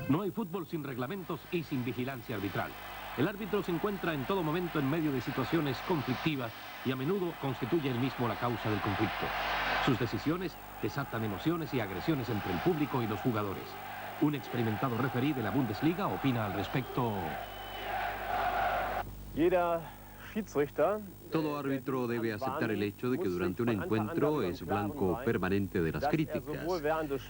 No hay fútbol sin reglamentos y sin vigilancia arbitral. El árbitro se encuentra en todo momento en medio de situaciones conflictivas y a menudo constituye él mismo la causa del conflicto. Sus decisiones desatan emociones y agresiones entre el público y los jugadores. Un experimentado referí de la Bundesliga opina al respecto. Todo árbitro debe aceptar el hecho de que durante un encuentro es blanco permanente de las críticas.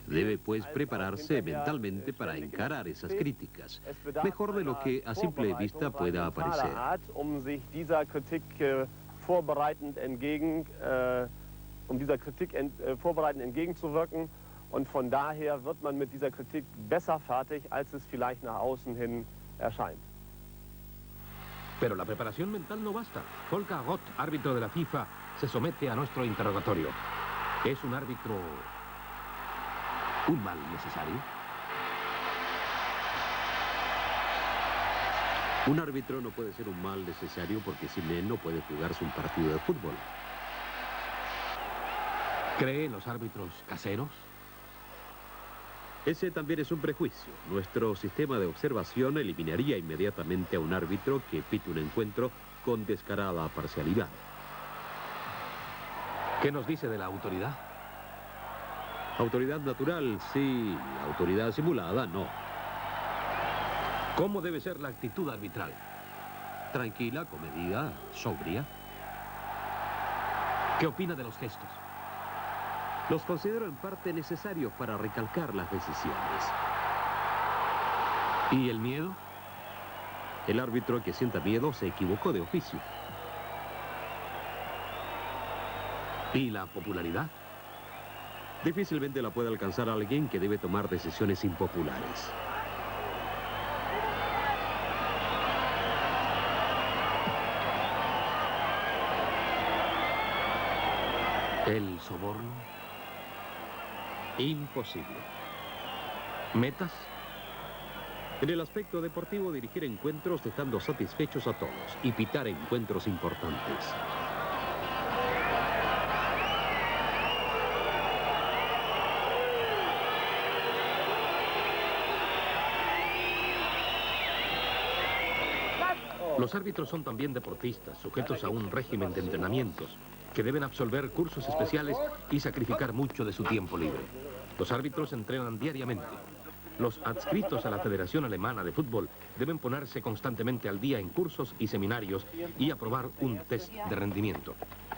Debe pues prepararse mentalmente para encarar esas críticas, mejor de lo que a simple vista pueda aparecer. Und von daher wird man mit dieser Kritik besser fertig, als es vielleicht nach außen hin erscheint. Pero la preparación mental no basta. Volker Roth, árbitro de la FIFA, se somete a nuestro interrogatorio. ¿Es un árbitro un mal necesario? Un árbitro no puede ser un mal necesario porque sin él no puede jugarse un partido de fútbol. ¿Cree en los árbitros caseros? Ese también es un prejuicio. Nuestro sistema de observación eliminaría inmediatamente a un árbitro que pite un encuentro con descarada parcialidad. ¿Qué nos dice de la autoridad? Autoridad natural, sí. Autoridad simulada, no. ¿Cómo debe ser la actitud arbitral? Tranquila, comedida, sobria. ¿Qué opina de los gestos? Los considero en parte necesarios para recalcar las decisiones. ¿Y el miedo? El árbitro que sienta miedo se equivocó de oficio. ¿Y la popularidad? Difícilmente la puede alcanzar alguien que debe tomar decisiones impopulares. ¿El soborno? Imposible. ¿Metas? En el aspecto deportivo, dirigir encuentros dejando satisfechos a todos y pitar encuentros importantes. Los árbitros son también deportistas, sujetos a un régimen de entrenamientos, que deben absolver cursos especiales y sacrificar mucho de su tiempo libre. Los árbitros entrenan diariamente. Los adscritos a la Federación Alemana de Fútbol deben ponerse constantemente al día en cursos y seminarios y aprobar un test de rendimiento.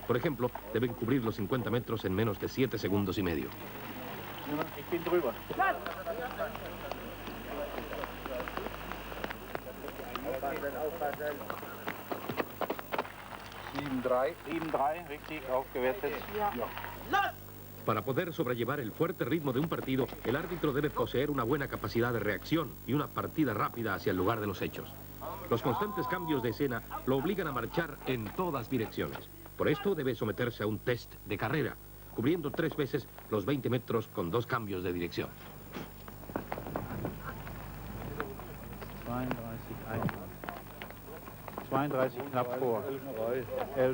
Por ejemplo, deben cubrir los 50 metros en menos de 7 segundos y medio. Para poder sobrellevar el fuerte ritmo de un partido, el árbitro debe poseer una buena capacidad de reacción y una partida rápida hacia el lugar de los hechos. Los constantes cambios de escena lo obligan a marchar en todas direcciones. Por esto debe someterse a un test de carrera, cubriendo 3 veces los 20 metros con 2 cambios de dirección.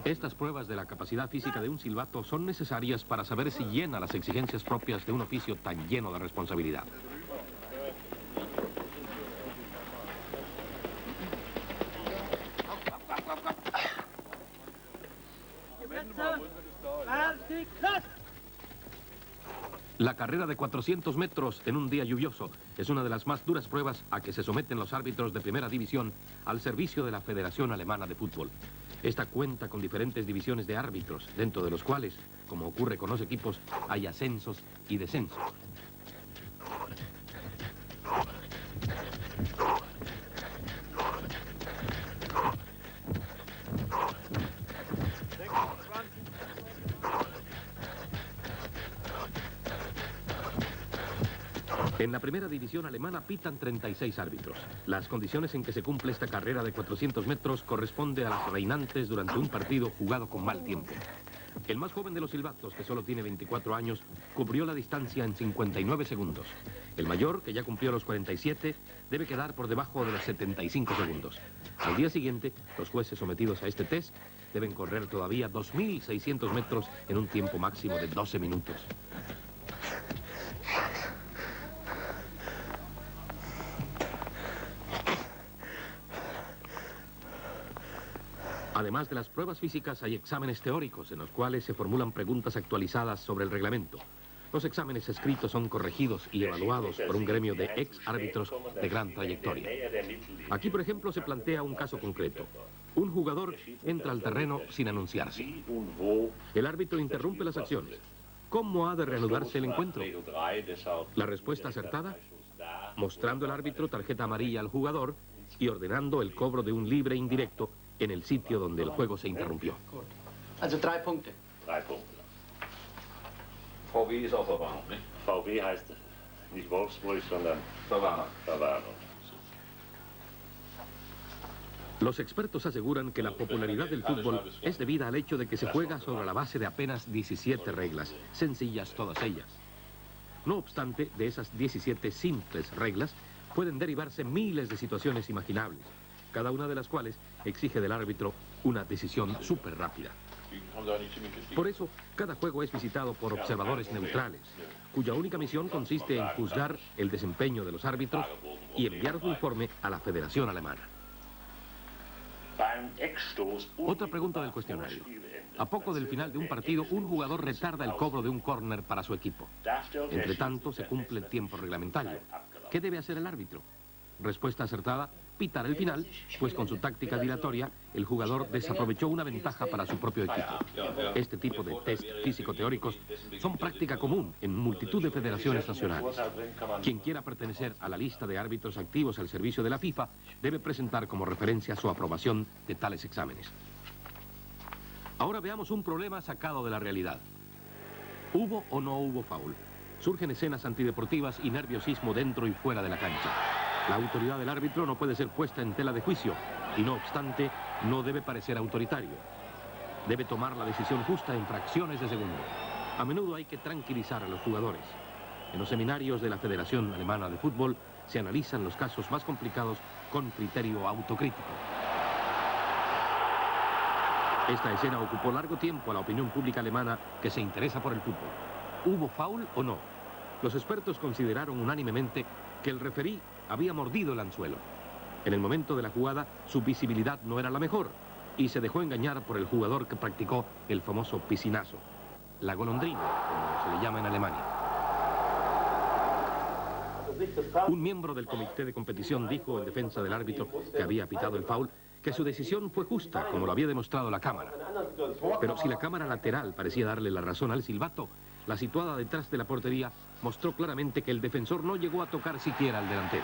Estas pruebas de la capacidad física de un silbato son necesarias para saber si llena las exigencias propias de un oficio tan lleno de responsabilidad. La carrera de 400 metros en un día lluvioso es una de las más duras pruebas a que se someten los árbitros de primera división al servicio de la Federación Alemana de Fútbol. Esta cuenta con diferentes divisiones de árbitros, dentro de los cuales, como ocurre con los equipos, hay ascensos y descensos. En la primera división alemana pitan 36 árbitros. Las condiciones en que se cumple esta carrera de 400 metros corresponde a las reinantes durante un partido jugado con mal tiempo. El más joven de los silbatos, que solo tiene 24 años, cubrió la distancia en 59 segundos. El mayor, que ya cumplió los 47, debe quedar por debajo de los 75 segundos. Al día siguiente, los jueces sometidos a este test deben correr todavía 2.600 metros en un tiempo máximo de 12 minutos. Además de las pruebas físicas, hay exámenes teóricos en los cuales se formulan preguntas actualizadas sobre el reglamento. Los exámenes escritos son corregidos y evaluados por un gremio de ex-árbitros de gran trayectoria. Aquí, por ejemplo, se plantea un caso concreto. Un jugador entra al terreno sin anunciarse. El árbitro interrumpe las acciones. ¿Cómo ha de reanudarse el encuentro? La respuesta acertada, mostrando el árbitro tarjeta amarilla al jugador y ordenando el cobro de un libre indirecto en el sitio donde el juego se interrumpió. Also 3 Punkte. 3 Punkte. VW ist auch Verwarnung, nicht? VW heißt nicht Wolfsburg, sondern Verwarnung. Los expertos aseguran que la popularidad del fútbol es debida al hecho de que se juega sobre la base de apenas 17 reglas, sencillas todas ellas. No obstante, de esas 17 simples reglas pueden derivarse miles de situaciones imaginables, cada una de las cuales exige del árbitro una decisión súper rápida. Por eso, cada juego es visitado por observadores neutrales, cuya única misión consiste en juzgar el desempeño de los árbitros y enviar su informe a la Federación Alemana. Otra pregunta del cuestionario. A poco del final de un partido, un jugador retarda el cobro de un córner para su equipo. Entre tanto, se cumple el tiempo reglamentario. ¿Qué debe hacer el árbitro? Respuesta acertada, pitar el final, pues con su táctica dilatoria, el jugador desaprovechó una ventaja para su propio equipo. Este tipo de test físico-teóricos son práctica común en multitud de federaciones nacionales. Quien quiera pertenecer a la lista de árbitros activos al servicio de la FIFA debe presentar como referencia su aprobación de tales exámenes. Ahora veamos un problema sacado de la realidad. ¿Hubo o no hubo foul? Surgen escenas antideportivas y nerviosismo dentro y fuera de la cancha. La autoridad del árbitro no puede ser puesta en tela de juicio y, no obstante, no debe parecer autoritario. Debe tomar la decisión justa en fracciones de segundo. A menudo hay que tranquilizar a los jugadores. En los seminarios de la Federación Alemana de Fútbol se analizan los casos más complicados con criterio autocrítico. Esta escena ocupó largo tiempo a la opinión pública alemana que se interesa por el fútbol. ¿Hubo foul o no? Los expertos consideraron unánimemente que el referí había mordido el anzuelo. En el momento de la jugada, su visibilidad no era la mejor y se dejó engañar por el jugador que practicó el famoso piscinazo, la golondrina, como se le llama en Alemania. Un miembro del comité de competición dijo en defensa del árbitro que había pitado el foul que su decisión fue justa, como lo había demostrado la cámara. Pero si la cámara lateral parecía darle la razón al silbato, la situada detrás de la portería mostró claramente que el defensor no llegó a tocar siquiera al delantero.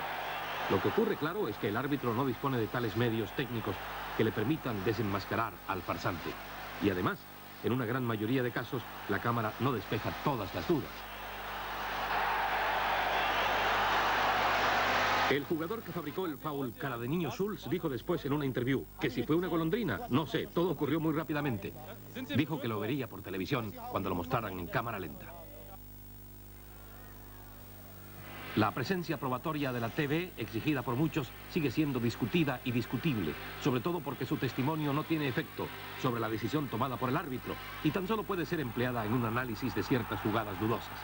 Lo que ocurre, claro, es que el árbitro no dispone de tales medios técnicos que le permitan desenmascarar al farsante. Y además, en una gran mayoría de casos, la cámara no despeja todas las dudas. El jugador que fabricó el foul cara de niño Schulz dijo después en una interview que si fue una golondrina, no sé, todo ocurrió muy rápidamente. Dijo que lo vería por televisión cuando lo mostraran en cámara lenta. La presencia probatoria de la TV, exigida por muchos, sigue siendo discutida y discutible, sobre todo porque su testimonio no tiene efecto sobre la decisión tomada por el árbitro y tan solo puede ser empleada en un análisis de ciertas jugadas dudosas.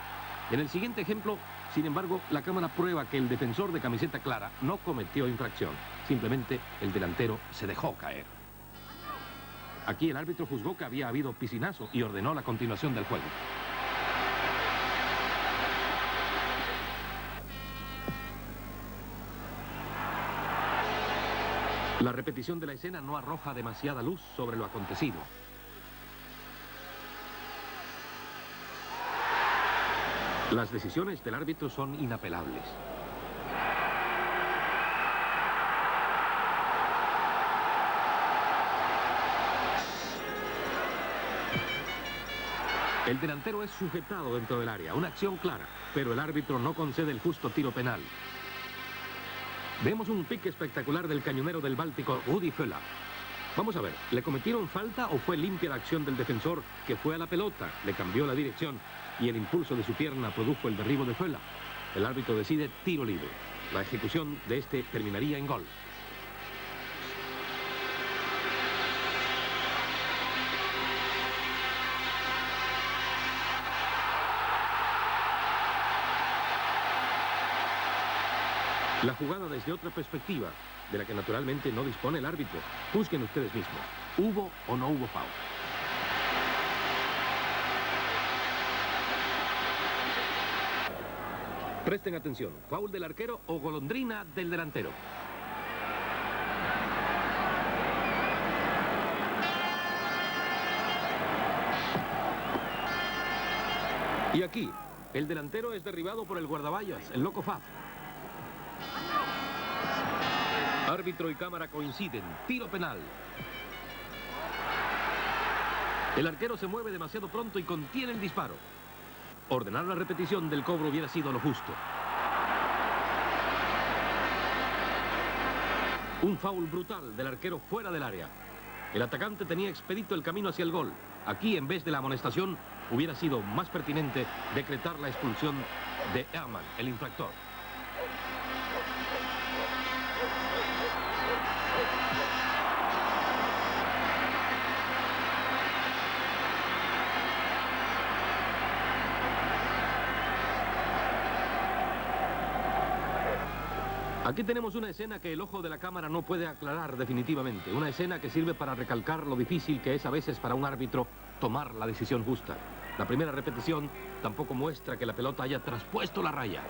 En el siguiente ejemplo, sin embargo, la cámara prueba que el defensor de camiseta clara no cometió infracción. Simplemente el delantero se dejó caer. Aquí el árbitro juzgó que había habido piscinazo y ordenó la continuación del juego. La repetición de la escena no arroja demasiada luz sobre lo acontecido. Las decisiones del árbitro son inapelables. El delantero es sujetado dentro del área, una acción clara, pero el árbitro no concede el justo tiro penal. Vemos un pique espectacular del cañonero del Báltico, Rudi Völler. Vamos a ver, ¿le cometieron falta o fue limpia la acción del defensor que fue a la pelota, le cambió la dirección y el impulso de su pierna produjo el derribo de Völler? El árbitro decide tiro libre. La ejecución de este terminaría en gol. La jugada desde otra perspectiva de la que naturalmente no dispone el árbitro. Busquen ustedes mismos. ¿Hubo o no hubo foul? Presten atención. ¿Foul del arquero o golondrina del delantero? Y aquí, el delantero es derribado por el guardaballas, el loco Faf. Árbitro y cámara coinciden. Tiro penal. El arquero se mueve demasiado pronto y contiene el disparo. Ordenar la repetición del cobro hubiera sido lo justo. Un foul brutal del arquero fuera del área. El atacante tenía expedito el camino hacia el gol. Aquí, en vez de la amonestación, hubiera sido más pertinente decretar la expulsión de Hermann, el infractor. Aquí tenemos una escena que el ojo de la cámara no puede aclarar definitivamente. Una escena que sirve para recalcar lo difícil que es a veces para un árbitro tomar la decisión justa. La primera repetición tampoco muestra que la pelota haya traspuesto la raya.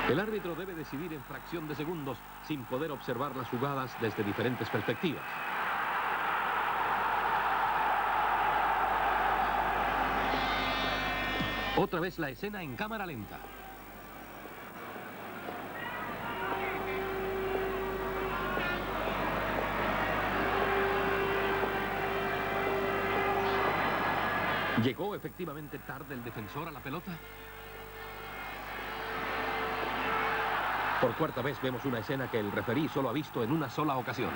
El árbitro debe decidir en fracción de segundos sin poder observar las jugadas desde diferentes perspectivas. Otra vez la escena en cámara lenta. ¿Llegó efectivamente tarde el defensor a la pelota? Por cuarta vez vemos una escena que el referí solo ha visto en una sola ocasión.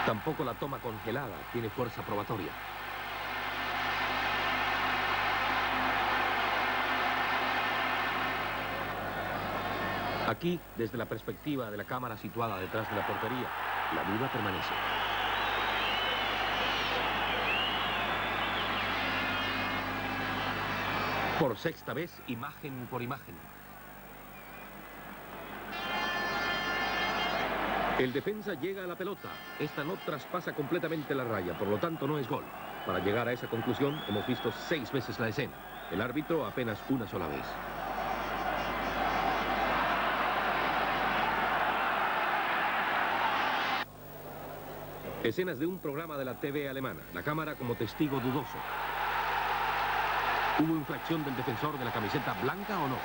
Tampoco la toma congelada tiene fuerza probatoria. Aquí, desde la perspectiva de la cámara situada detrás de la portería, la duda permanece. Por sexta vez, imagen por imagen. El defensa llega a la pelota. Esta no traspasa completamente la raya, por lo tanto no es gol. Para llegar a esa conclusión hemos visto 6 veces la escena. El árbitro apenas una sola vez. Escenas de un programa de la TV alemana. La cámara como testigo dudoso. ¿Hubo infracción del defensor de la camiseta blanca o no?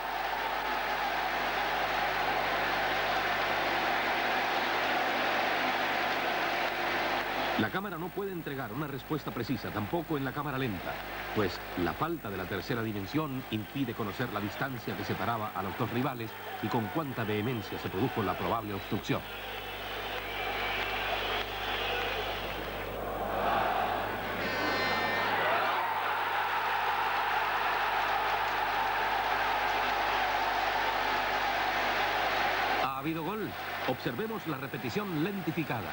La cámara no puede entregar una respuesta precisa, tampoco en la cámara lenta, pues la falta de la tercera dimensión impide conocer la distancia que separaba a los dos rivales y con cuánta vehemencia se produjo la probable obstrucción. ¿Ha habido gol? Observemos la repetición lentificada.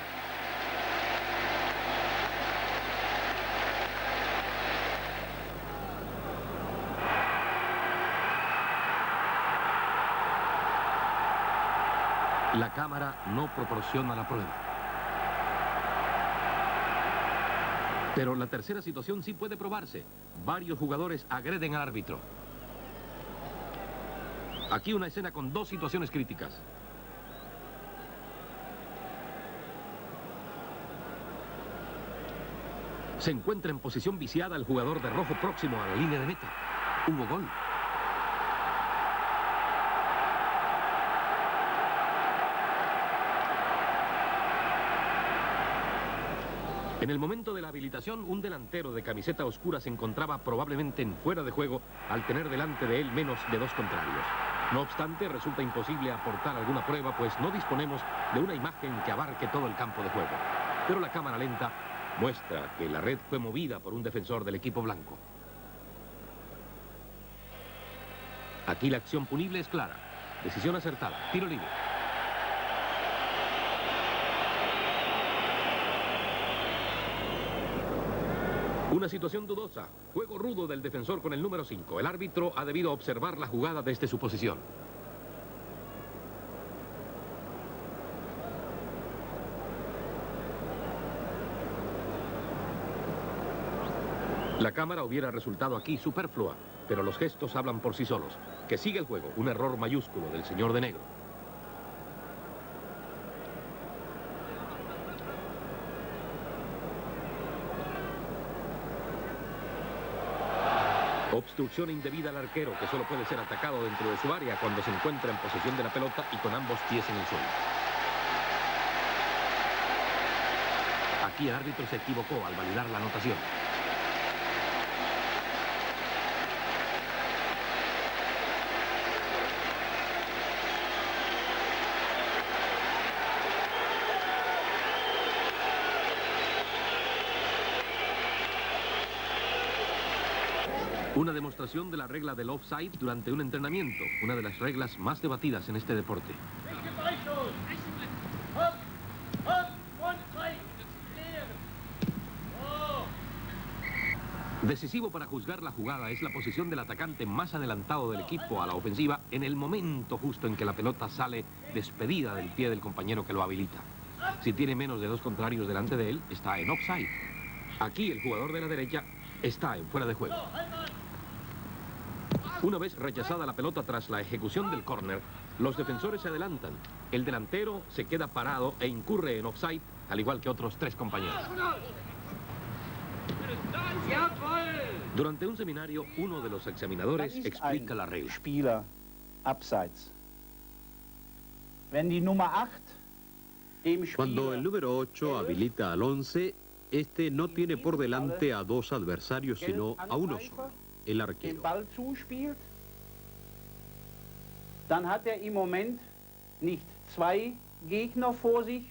La cámara no proporciona la prueba. Pero la tercera situación sí puede probarse. Varios jugadores agreden al árbitro. Aquí una escena con 2 situaciones críticas. Se encuentra en posición viciada el jugador de rojo próximo a la línea de meta. Hubo gol. En el momento de la habilitación, un delantero de camiseta oscura se encontraba probablemente en fuera de juego al tener delante de él menos de 2 contrarios. No obstante, resulta imposible aportar alguna prueba, pues no disponemos de una imagen que abarque todo el campo de juego. Pero la cámara lenta Muestra que la red fue movida por un defensor del equipo blanco. Aquí la acción punible es clara. Decisión acertada. Tiro libre. Una situación dudosa. Juego rudo del defensor con el número 5. El árbitro ha debido observar la jugada desde su posición. La cámara hubiera resultado aquí superflua, pero los gestos hablan por sí solos. Que sigue el juego, un error mayúsculo del señor de negro. Obstrucción indebida al arquero, que solo puede ser atacado dentro de su área cuando se encuentra en posesión de la pelota y con ambos pies en el suelo. Aquí el árbitro se equivocó al validar la anotación. Una demostración de la regla del offside durante un entrenamiento, una de las reglas más debatidas en este deporte. Decisivo para juzgar la jugada es la posición del atacante más adelantado del equipo a la ofensiva en el momento justo en que la pelota sale despedida del pie del compañero que lo habilita. Si tiene menos de dos contrarios delante de él, está en offside. Aquí el jugador de la derecha está en fuera de juego. Una vez rechazada la pelota tras la ejecución del córner, los defensores se adelantan. El delantero se queda parado e incurre en offside, al igual que otros tres compañeros. Durante un seminario, uno de los examinadores explica la regla. Spieler abseits. Wenn die Nummer 8 dem Cuando el número 8 habilita al 11, este no tiene por delante a dos adversarios, sino a uno solo, el den arquero. Ball zuspielt, dann hat im Moment nicht zwei Gegner vor sich,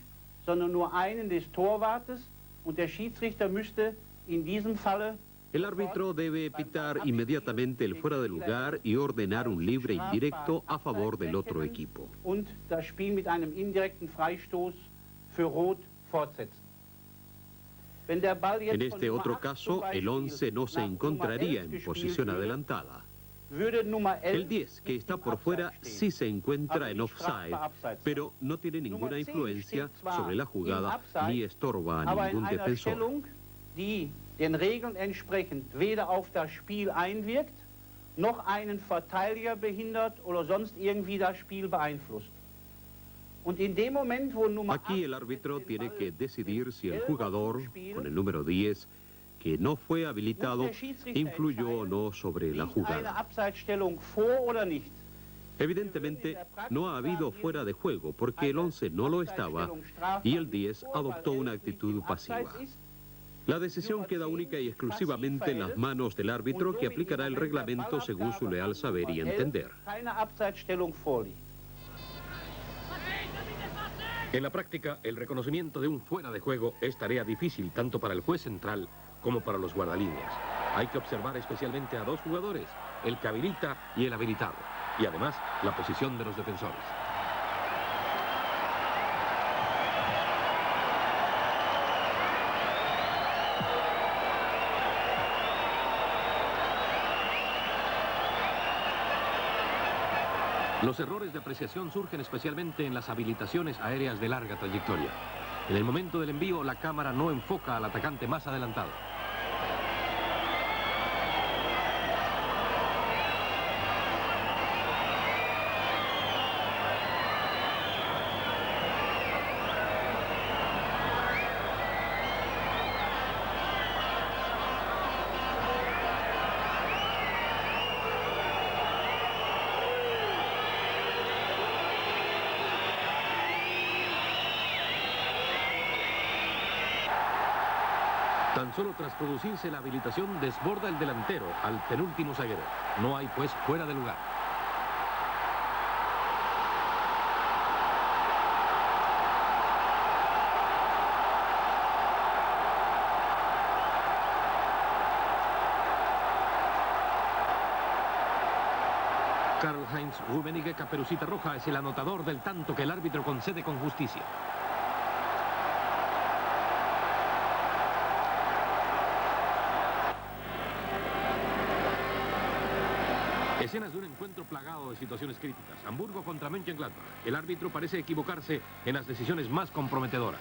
sondern nur einen des Torwartes und der Schiedsrichter müsste in diesem Falle El árbitro debe pitar inmediatamente el fuera de lugar y ordenar un libre indirecto a favor del otro equipo. und das Spiel mit einem indirekten Freistoß für Rot fortsetzen. Wenn der Ball jetzt En von este Nummer otro 8 caso, zum el 11 no se Beispiel nach encontraría Nummer 11 en gespielt posición würde, adelantada. würde Nummer 11 El 10, que está por fuera, sí se encuentra en offside, pero no tiene ninguna influencia sobre la jugada ni estorba a aber in ningún einer defensor. Stellung, die den Regeln entsprechend weder auf das Spiel einwirkt, noch einen Verteidiger behindert oder sonst irgendwie das Spiel beeinflusst. Und in dem Moment, wo Nummer Aquí 8 el árbitro den tiene Ball que decidir si el gelb jugador, zuspielt, con el número 10, que no fue habilitado, muss der Schiedsrichter influyó o no sobre la liegt eine jugada. Abseitsstellung vor oder nicht. Evidentemente, no ha habido fuera de juego porque el 11 no lo estaba y el 10 adoptó una actitud pasiva. La decisión queda única y exclusivamente en las manos del árbitro, que aplicará el reglamento según su leal saber y entender. Keine Abseitsstellung vorliegt. En la práctica, el reconocimiento de un fuera de juego es tarea difícil tanto para el juez central como para los guardalíneas. Hay que observar especialmente a dos jugadores, el que habilita y el habilitado, y además la posición de los defensores. Los errores de apreciación surgen especialmente en las habilitaciones aéreas de larga trayectoria. En el momento del envío, la cámara no enfoca al atacante más adelantado. Tan solo tras producirse la habilitación desborda el delantero al penúltimo zaguero. No hay pues fuera de lugar. Karl-Heinz Rummenigge, caperucita roja, es el anotador del tanto que el árbitro concede con justicia. Escenas de un encuentro plagado de situaciones críticas. Hamburgo contra Mönchengladbach. El árbitro parece equivocarse en las decisiones más comprometedoras.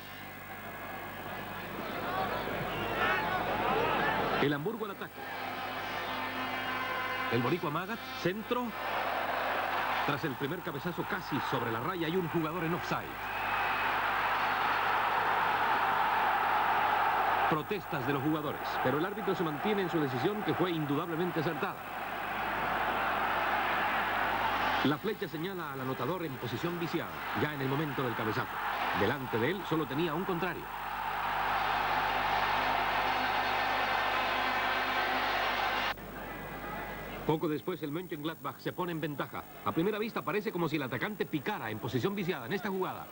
El Hamburgo al ataque. El boricua Magath, centro. Tras el primer cabezazo casi sobre la raya hay un jugador en offside. Protestas de los jugadores, pero el árbitro se mantiene en su decisión, que fue indudablemente acertada. La flecha señala al anotador en posición viciada, ya en el momento del cabezazo. Delante de él solo tenía un contrario. Poco después el Mönchengladbach se pone en ventaja. A primera vista parece como si el atacante picara en posición viciada en esta jugada.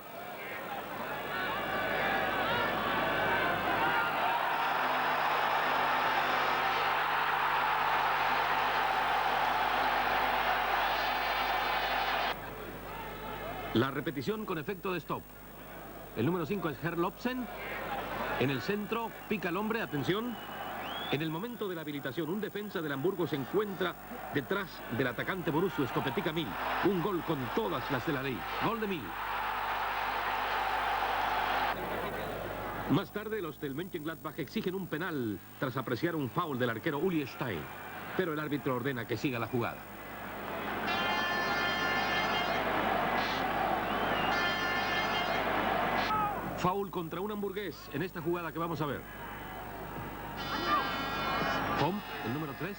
La repetición con efecto de stop. El número 5 es Herlofsen. En el centro pica el hombre, atención. En el momento de la habilitación, un defensa del Hamburgo se encuentra detrás del atacante Borussia Skopetica Mill. Un gol con todas las de la ley. Gol de Mill. Más tarde, los del Mönchengladbach exigen un penal tras apreciar un foul del arquero Uli Stein. Pero el árbitro ordena que siga la jugada. Foul contra un hamburgués en esta jugada que vamos a ver. Homp, el número 3.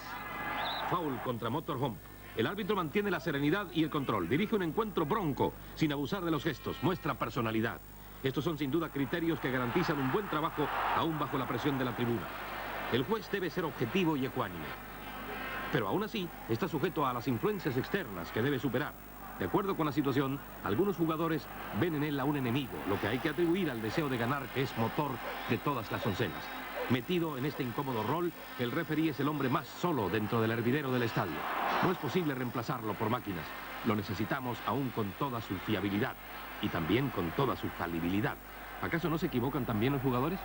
Foul contra Motorhomp. El árbitro mantiene la serenidad y el control. Dirige un encuentro bronco, sin abusar de los gestos. Muestra personalidad. Estos son sin duda criterios que garantizan un buen trabajo, aún bajo la presión de la tribuna. El juez debe ser objetivo y ecuánime. Pero aún así, está sujeto a las influencias externas que debe superar. De acuerdo con la situación, algunos jugadores ven en él a un enemigo, lo que hay que atribuir al deseo de ganar, que es motor de todas las oncenas. Metido en este incómodo rol, el referí es el hombre más solo dentro del hervidero del estadio. No es posible reemplazarlo por máquinas. Lo necesitamos aún con toda su fiabilidad y también con toda su falibilidad. ¿Acaso no se equivocan también los jugadores?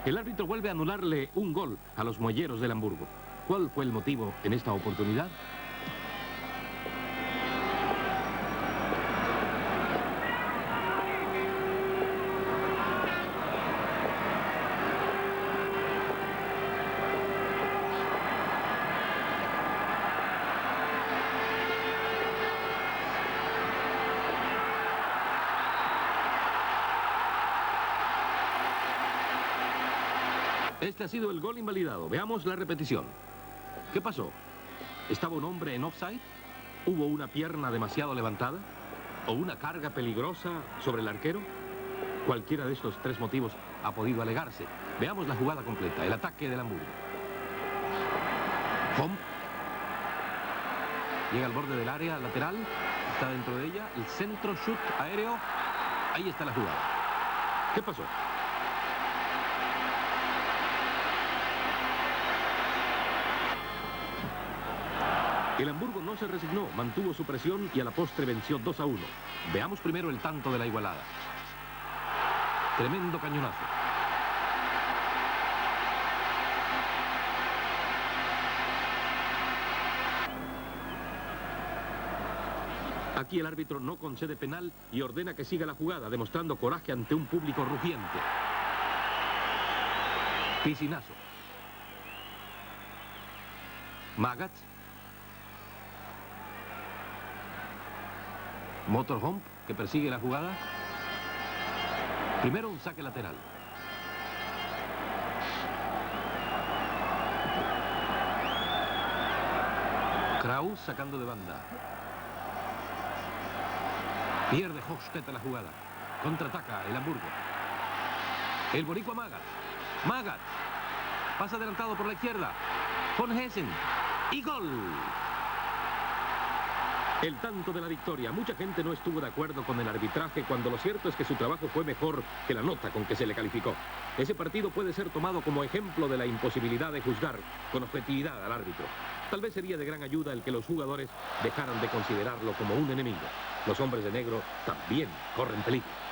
El árbitro vuelve a anularle un gol a los muelleros del Hamburgo. ¿Cuál fue el motivo en esta oportunidad? Este ha sido el gol invalidado. Veamos la repetición. ¿Qué pasó? ¿Estaba un hombre en offside? ¿Hubo una pierna demasiado levantada? ¿O una carga peligrosa sobre el arquero? Cualquiera de estos tres motivos ha podido alegarse. Veamos la jugada completa, el ataque del Hamburgo. Homp. Llega al borde del área lateral, está dentro de ella, el centro, shoot aéreo. Ahí está la jugada. ¿Qué pasó? El Hamburgo no se resignó, mantuvo su presión y a la postre venció 2-1. Veamos primero el tanto de la igualada. Tremendo cañonazo. Aquí el árbitro no concede penal y ordena que siga la jugada, demostrando coraje ante un público rugiente. Piscinazo. Magath. Motorhomp, que persigue la jugada. Primero un saque lateral. Kraus sacando de banda. Pierde Hochstetter la jugada. Contraataca el Hamburgo. El boricua Magath. Magath. Pasa adelantado por la izquierda. Von Hessen. Y gol. El tanto de la victoria. Mucha gente no estuvo de acuerdo con el arbitraje, cuando lo cierto es que su trabajo fue mejor que la nota con que se le calificó. Ese partido puede ser tomado como ejemplo de la imposibilidad de juzgar con objetividad al árbitro. Tal vez sería de gran ayuda el que los jugadores dejaran de considerarlo como un enemigo. Los hombres de negro también corren peligro.